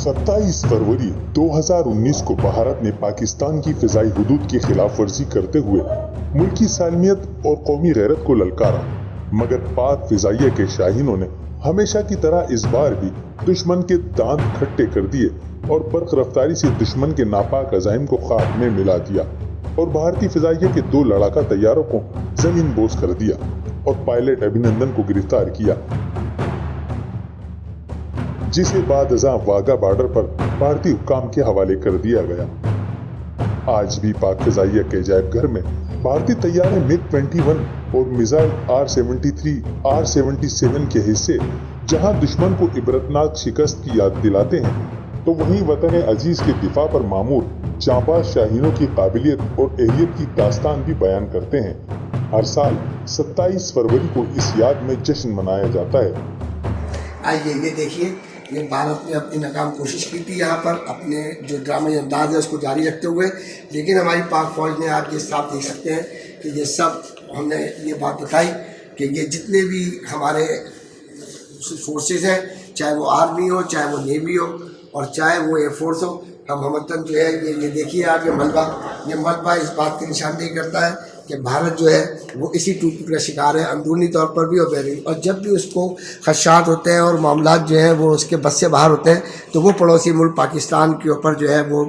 27 फरवरी 2019 को भारत ने पाकिस्तान की फिजाई हुदूद की खिलाफ वर्जी करते हुए मुल्की सालमियत और कौमी गैरत को ललकारा, मगर पाक फिजाइया के शाहीनों ने हमेशा की तरह इस बार भी दुश्मन के दांत खट्टे कर दिए और बर्क रफ्तारी से दुश्मन के नापाक अज़ाइम को खाक में मिला दिया और भारतीय फिजाइया के 2 लड़ाका तैयारों को जमीन बोझ कर दिया और पायलट अभिनंदन को गिरफ्तार किया, जिसे बाद अज़ां वाघा बॉर्डर पर भारतीय हुक्काम के हवाले कर दिया गया। आज भी पाक फिजाइया के अजायब घर में भारतीय तैयारे MiG-21 और मिसाइल R-73, R-77 के हिस्से जहां दुश्मन को इबरतनाक शिकस्त की याद दिलाते हैं, तो वहीं वतन अजीज के दिफा पर मामूर जांबाज शाहीनों की काबिलियत और एहलियत की दास्तान भी बयान करते हैं। हर साल 27 फरवरी को इस याद में जश्न मनाया जाता है। आइए ये देखिए, ये भारत ने अपनी नाकाम कोशिश की थी यहाँ पर अपने जो ड्रामे अंदाज है उसको जारी रखते हुए, लेकिन हमारी पाक फौज ने आप ये साफ देख सकते हैं कि ये सब हमने ये बात बताई कि ये जितने भी हमारे फोर्सेस हैं, चाहे वो आर्मी हो, चाहे वो नेवी हो और चाहे वो एयरफोर्स हो, हम हमतन जो है ये देखिए आप ये मलबा इस बात की निशानदेही करता है कि भारत जो है वो इसी टूट का शिकार है, अंदरूनी तौर पर भी और बैरूनी। और जब भी उसको खदशात होते हैं और मामलात जो है वो उसके बस से बाहर होते हैं, तो वो पड़ोसी मुल्क पाकिस्तान के ऊपर जो है वो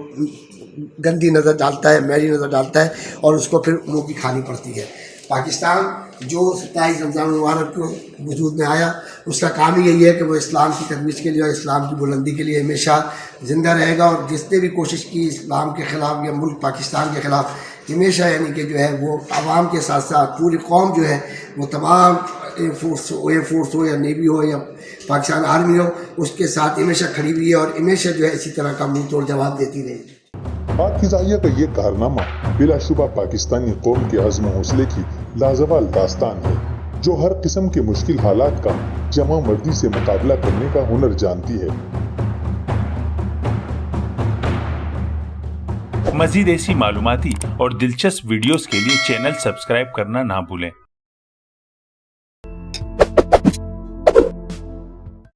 गंदी नज़र डालता है, मैली नज़र डालता है और उसको फिर मुँह की खानी पड़ती है। पाकिस्तान जो 27 रमज़ान मुबारक को वजूद में आया, उसका काम ही यही है कि वो इस्लाम की तजवीज़ के लिए और इस्लाम की बुलंदी के लिए हमेशा ज़िंदा रहेगा। और जिसने भी कोशिश की इस्लाम के ख़िलाफ़ या मुल्क पाकिस्तान के ख़िलाफ़, हमेशा यानी कि जो है वो आवाम के साथ साथ पूरी कौम जो है वो तमाम एयरफोर्स हो या नेवी हो या पाकिस्तान आर्मी हो, उसके साथ हमेशा खड़ी हुई है और हमेशा जो है इसी तरह का मुँह तोड़ जवाब देती रही। पाक फिजाइया का ये कारनामा बिलाशुबा पाकिस्तानी कौम के अज़्म हौसले की लाजवाल दास्तान है, जो हर किस्म के मुश्किल हालात का जमा मर्दी से मुकाबला करने का हुनर जानती है। मज़ीद ऐसी मालूमाती और दिलचस्प वीडियोस के लिए चैनल सब्सक्राइब करना ना भूलें।